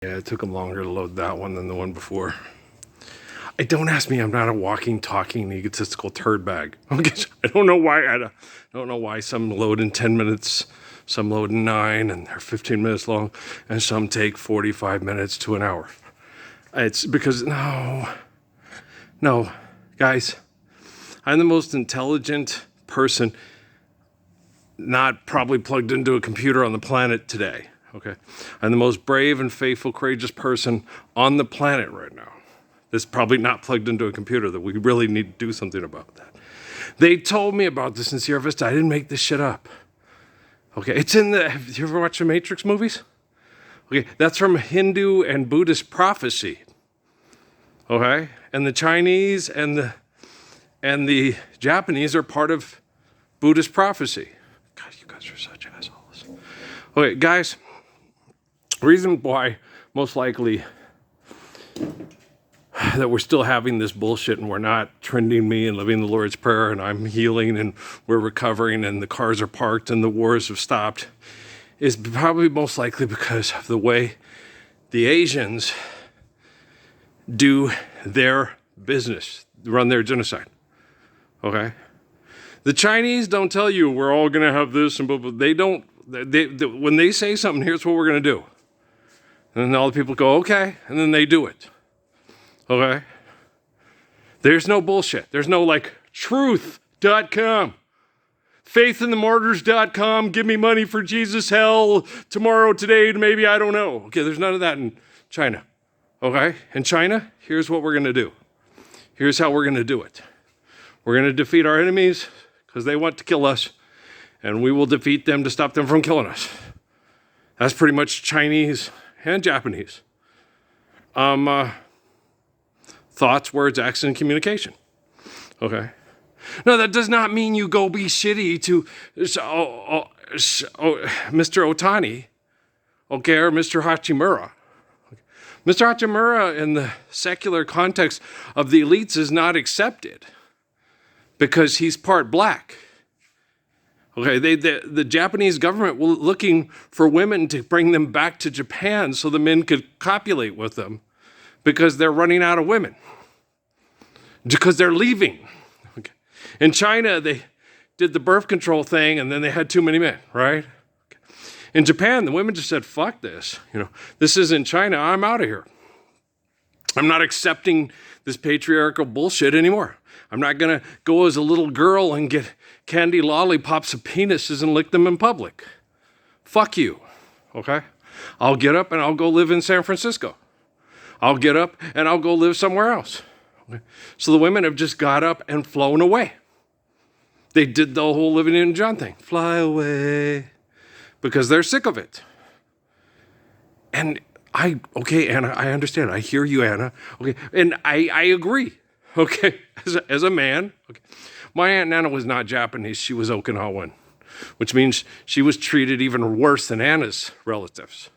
Yeah, it took them longer to load that one than the one before. Don't ask me. I'm not a walking, talking, egotistical turd bag. Okay, I don't know why. I don't know why some load in 10 minutes, some load in 9, and they're 15 minutes long, and some take 45 minutes to an hour. It's because no, guys. I'm the most intelligent person, not probably plugged into a computer on the planet today. Okay, I'm the most brave and faithful, courageous person on the planet right now. That's probably not plugged into a computer, that we really need to do something about that. They told me about this in Sierra Vista. I didn't make this shit up. Okay, it's in the, have you ever watched the Matrix movies? Okay, that's from Hindu and Buddhist prophecy. Okay, and the Chinese and the Japanese are part of Buddhist prophecy. God, you guys are such assholes. Okay, guys, reason why most likely that we're still having this bullshit and we're not trending me and living the Lord's Prayer and I'm healing and we're recovering and the cars are parked and the wars have stopped is probably most likely because of the way the Asians do their business, run their genocide. Okay? The Chinese don't tell you we're all going to have this and blah, blah. They don't, when they say something, here's what we're going to do. And then all the people go, okay, and then they do it. Okay? There's no bullshit. There's no like truth.com, faithinthemartyrs.com, give me money for Jesus, hell, tomorrow, today, maybe, I don't know. Okay, there's none of that in China. Okay? In China, here's what we're going to do. Here's how we're going to do it. We're going to defeat our enemies because they want to kill us, and we will defeat them to stop them from killing us. That's pretty much Chinese and Japanese. Thoughts, words, action, and communication. Okay? No, that does not mean you go be shitty to Mr. Otani, okay, or Mr. Hachimura. Mr. Hachimura, in the secular context of the elites, is not accepted because he's part black. Okay, the Japanese government was looking for women to bring them back to Japan so the men could copulate with them because they're running out of women. Because they're leaving. Okay. In China, they did the birth control thing and then they had too many men, right? Okay. In Japan, the women just said, fuck this. This isn't China. I'm out of here. I'm not accepting this patriarchal bullshit anymore. I'm not going to go as a little girl and get candy lollipops of penises and lick them in public. Fuck you, okay? I'll get up and I'll go live in San Francisco. I'll get up and I'll go live somewhere else. Okay? So the women have just got up and flown away. They did the whole living in John thing. Fly away. Because they're sick of it. And okay, Anna, I understand. I hear you, Anna. Okay, and I agree. Okay, as a man. Okay. My Aunt Nana was not Japanese. She was Okinawan, which means she was treated even worse than Anna's relatives.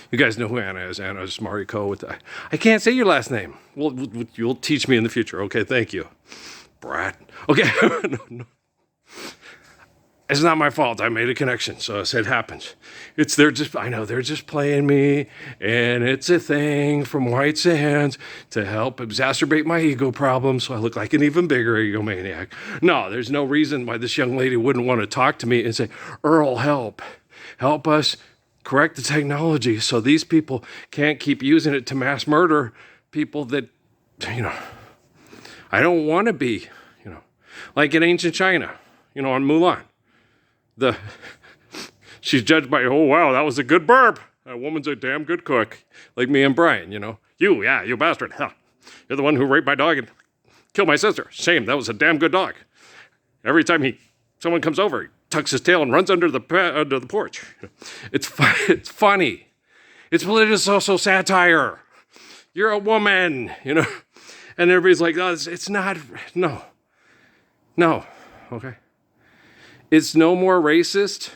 You guys know who Anna is. Anna is Mariko. I can't say your last name. Well, you'll teach me in the future. Okay, thank you. Brat. Okay, no. It's not my fault. I made a connection, so it happens. I know they're just playing me, and it's a thing from white sands to help exacerbate my ego problem so I look like an even bigger egomaniac. No, there's no reason why this young lady wouldn't want to talk to me and say, Earl, help us correct the technology so these people can't keep using it to mass murder people that, I don't want to be, like in ancient China, on Mulan. She's judged by, oh, wow, that was a good burp. That woman's a damn good cook. Like me and Brian, You bastard. Huh. You're the one who raped my dog and killed my sister. Shame, that was a damn good dog. Every time someone comes over, he tucks his tail and runs under the porch. It's funny. It's political social satire. You're a woman, And everybody's like, oh, it's not, no, okay? It's no more racist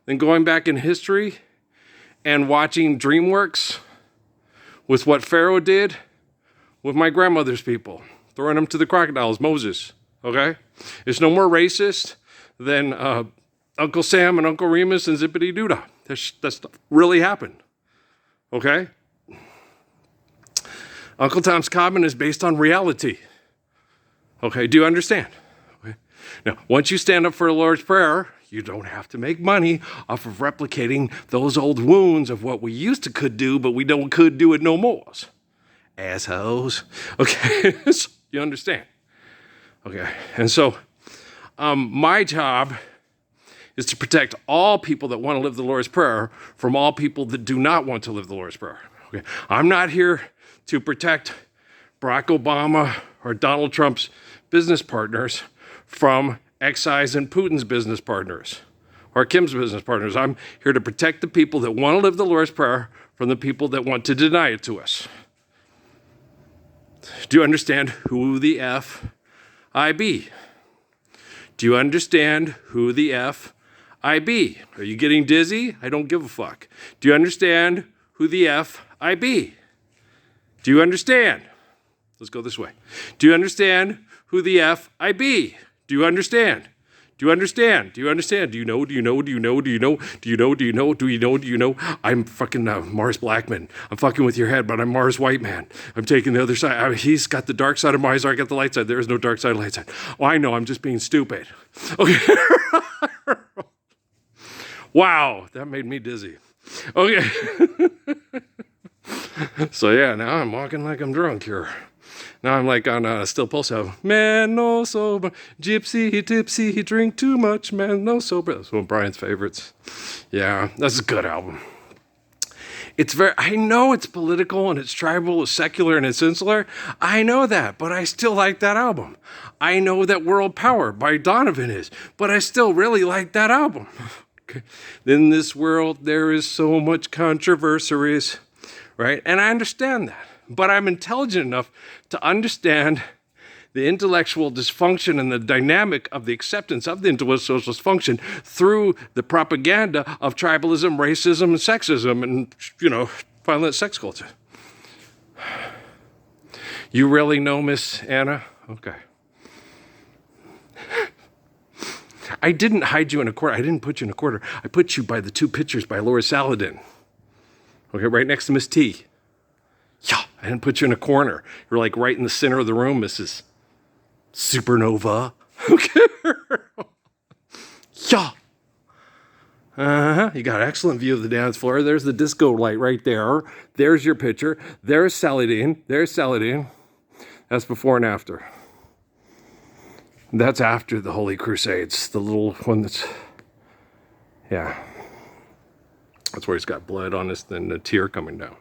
than going back in history and watching DreamWorks with what Pharaoh did with my grandmother's people, throwing them to the crocodiles, Moses, okay? It's no more racist than Uncle Sam and Uncle Remus and Zippity Doodah. That stuff really happened, okay? Uncle Tom's Cabin is based on reality. Okay, do you understand? Okay. Now, once you stand up for the Lord's Prayer, you don't have to make money off of replicating those old wounds of what we used to could do, but we don't could do it no more. Assholes. Okay, so you understand? Okay, and so my job is to protect all people that want to live the Lord's Prayer from all people that do not want to live the Lord's Prayer. Okay, I'm not here to protect Barack Obama or Donald Trump's business partners from X's and Putin's business partners or Kim's business partners. I'm here to protect the people that want to live the Lord's Prayer from the people that want to deny it to us. Do you understand who the F I be? Do you understand who the F I be? Are you getting dizzy? I don't give a fuck. Do you understand who the F I be? Do you understand? Let's go this way. Do you understand who the F I be? Do you understand? Do you understand? Do you understand? Do you know? Do you know? Do you know? Do you know? Do you know? Do you know? Do you know? Do you know? I'm fucking Mars Blackman. I'm fucking with your head, but I'm Mars White Man. I'm taking the other side. He's got the dark side of my eyes. I got the light side. There is no dark side, light side. Oh, I know. I'm just being stupid. Okay. Wow, that made me dizzy. Okay. So yeah, now I'm walking like I'm drunk here. Now I'm like on a Still Pulse album. Man, no sober. Gypsy, he tipsy, he drink too much. Man, no sober. That's one of Brian's favorites. Yeah, that's a good album. I know it's political and it's tribal, it's secular and it's insular. I know that, but I still like that album. I know that World Power by Donovan is, but I still really like that album. Okay. In this world, there is so much controversies, right? And I understand that. But I'm intelligent enough to understand the intellectual dysfunction and the dynamic of the acceptance of the intellectual dysfunction through the propaganda of tribalism, racism, and sexism, and, violent sex culture. You really know Miss Anna? Okay. I didn't hide you in a corner. I didn't put you in a corner. I put you by the two pictures by Laura Saladin. Okay, right next to Miss T. Yeah, I didn't put you in a corner. You're like right in the center of the room, Mrs. Supernova. Okay. Yeah. Uh-huh. You got an excellent view of the dance floor. There's the disco light right there. There's your picture. There's Saladin. There's Saladin. That's before and after. That's after the Holy Crusades. The little one that's... Yeah. That's where he's got blood on his and a tear coming down.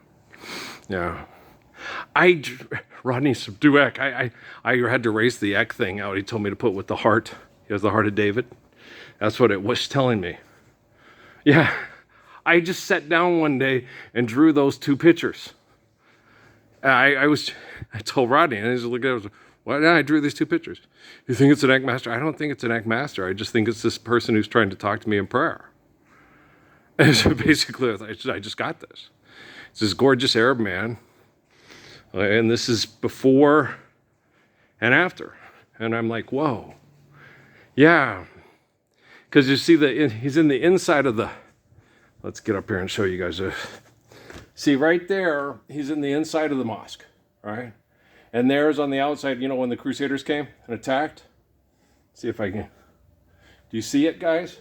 Yeah. Rodney Subduek, I had to erase the Eck thing out. He told me to put with the heart. He has the heart of David. That's what it was telling me. Yeah. I just sat down one day and drew those two pictures. I told Rodney, and he's looking at it, well, yeah, I drew these two pictures. You think it's an Eck master? I don't think it's an Eck master. I just think it's this person who's trying to talk to me in prayer. And so basically, I just got this. It's this gorgeous Arab man. And this is before and after. And I'm like, whoa. Yeah. Because you see, he's in the inside of the... Let's get up here and show you guys this. See, right there, he's in the inside of the mosque, right? And there's on the outside, when the Crusaders came and attacked. See if I can... Do you see it, guys?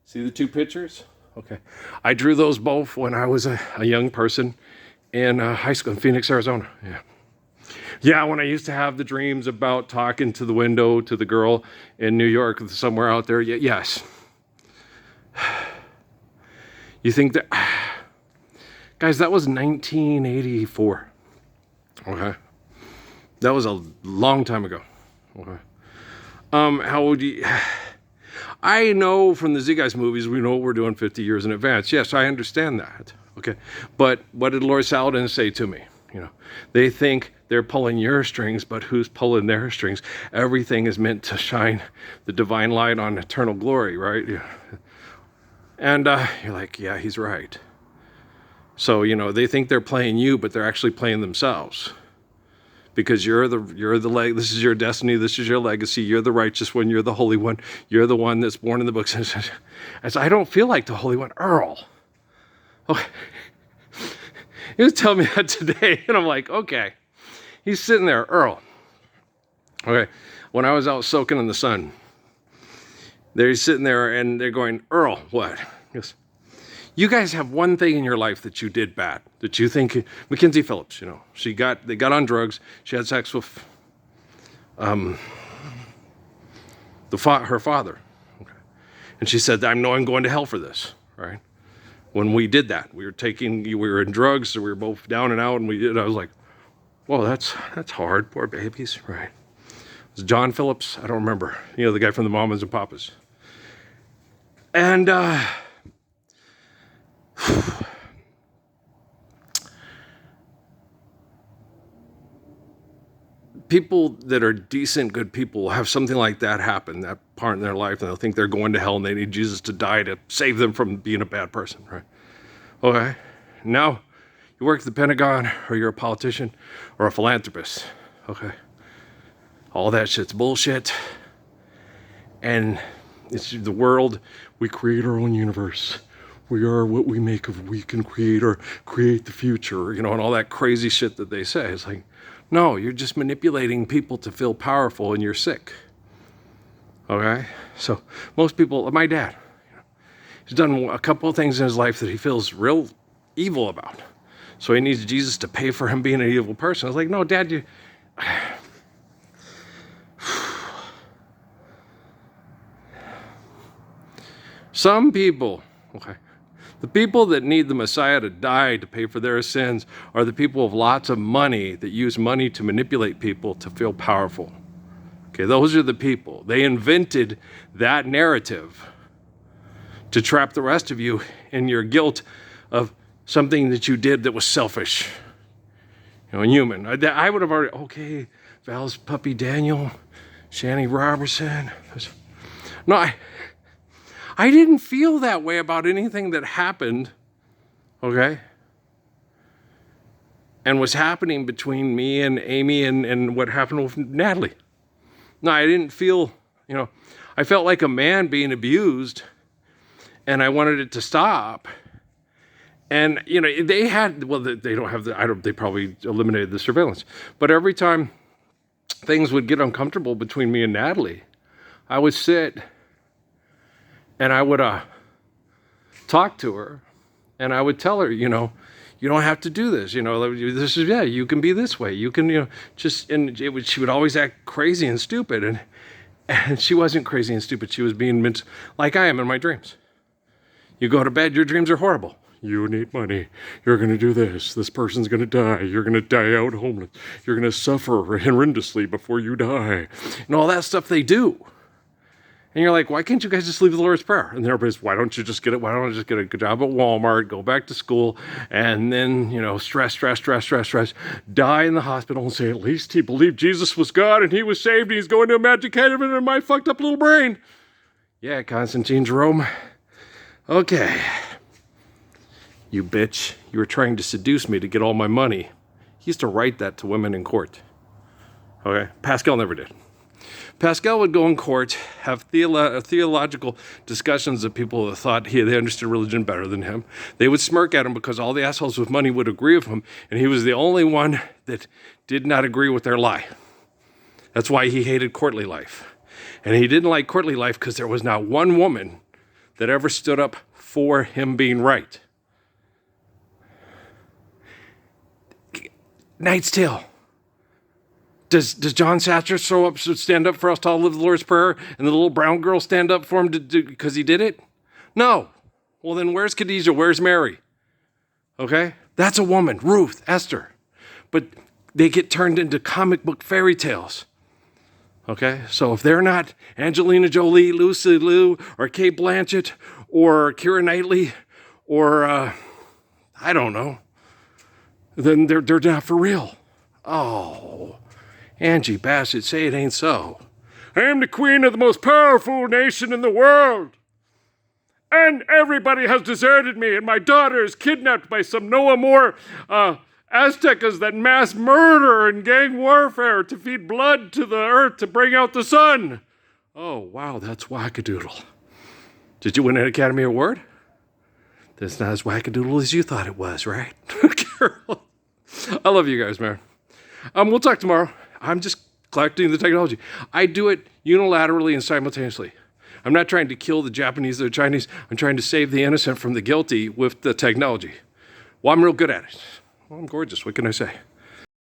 See the two pictures? Okay. I drew those both when I was a young person in high school in Phoenix, Arizona. Yeah. Yeah, when I used to have the dreams about talking to the window to the girl in New York, somewhere out there. Yes. You think that... Guys, that was 1984. Okay. That was a long time ago. Okay. How would you... I know from the Z Guys movies, we know what we're doing 50 years in advance. Yes, I understand that. Okay. But what did Lord Saladin say to me? They think they're pulling your strings, but who's pulling their strings? Everything is meant to shine the divine light on eternal glory, right? Yeah. And you're like, yeah, he's right. So, they think they're playing you, but they're actually playing themselves. Because you're the this is your destiny, this is your legacy, you're the righteous one, you're the holy one, you're the one that's born in the books. I don't feel like the holy one, Earl. Okay. He was telling me that today, and I'm like, okay. He's sitting there, Earl. Okay, when I was out soaking in the sun, they're sitting there and they're going, Earl, what? He goes, you guys have one thing in your life that you did bad, that you think, Mackenzie Phillips, they got on drugs, she had sex with her father. Okay. And she said, I know I'm going to hell for this, right? When we did that, we were in drugs, so we were both down and out, and I was like, well, that's hard, poor babies, right? It was John Phillips, I don't remember, the guy from the Mamas and Papas. And people that are decent, good people have something like that happen, that part in their life, and they'll think they're going to hell and they need Jesus to die to save them from being a bad person, right? Okay, now you work at the Pentagon, or you're a politician, or a philanthropist, okay? All that shit's bullshit, and it's the world. We create our own universe. We are what we make of. We can create the future, and all that crazy shit that they say. It's like, no, you're just manipulating people to feel powerful, and you're sick. Okay? So most people, my dad, he's done a couple of things in his life that he feels real evil about. So he needs Jesus to pay for him being an evil person. I was like, no, Dad, you... Some people, okay, the people that need the Messiah to die to pay for their sins are the people with lots of money that use money to manipulate people to feel powerful. Okay, those are the people. They invented that narrative to trap the rest of you in your guilt of something that you did that was selfish, and human. I would have already, okay, Val's puppy Daniel, Shani Robertson. No, I didn't feel that way about anything that happened, okay? And was happening between me and Amy and what happened with Natalie. No, I didn't feel, I felt like a man being abused, and I wanted it to stop. And, they had, well, they don't have they probably eliminated the surveillance. But every time things would get uncomfortable between me and Natalie, I would sit and I would talk to her, and I would tell her, you don't have to do this. This is, you can be this way. You can, she would always act crazy and stupid. And she wasn't crazy and stupid. She was being like I am in my dreams. You go to bed, your dreams are horrible. You need money. You're going to do this. This person's going to die. You're going to die out homeless. You're going to suffer horrendously before you die. And all that stuff they do. And you're like, why can't you guys just leave the Lord's Prayer? And everybody's, why don't I just get a good job at Walmart, go back to school, and then, stress, die in the hospital and say, at least he believed Jesus was God and he was saved and he's going to a magic heaven in my fucked up little brain. Yeah, Constantine Jerome. Okay. You bitch, you were trying to seduce me to get all my money. He used to write that to women in court. Okay? Pascal never did. Pascal would go in court, have theological discussions with people that thought they understood religion better than him. They would smirk at him because all the assholes with money would agree with him, and he was the only one that did not agree with their lie. That's why he hated courtly life. And he didn't like courtly life because there was not one woman that ever stood up for him being right. Knight's Tale. Does John Satcher stand up for us to all live the Lord's Prayer, and the little brown girl stand up for him because he did it? No. Well, then where's Khadijah? Where's Mary? Okay? That's a woman. Ruth, Esther. But they get turned into comic book fairy tales. Okay? So if they're not Angelina Jolie, Lucy Liu, or Cate Blanchett, or Keira Knightley, or, I don't know, then they're not for real. Oh, Angie Bassett, say it ain't so. I am the queen of the most powerful nation in the world. And everybody has deserted me, and my daughter is kidnapped by some Noah Moore Aztecas that mass murder and gang warfare to feed blood to the earth to bring out the sun. Oh, wow, that's wackadoodle. Did you win an Academy Award? That's not as wackadoodle as you thought it was, right? girl. I love you guys, man. We'll talk tomorrow. I'm just collecting the technology. I do it unilaterally and simultaneously. I'm not trying to kill the Japanese or the Chinese. I'm trying to save the innocent from the guilty with the technology. Well, I'm real good at it. Well, I'm gorgeous. What can I say?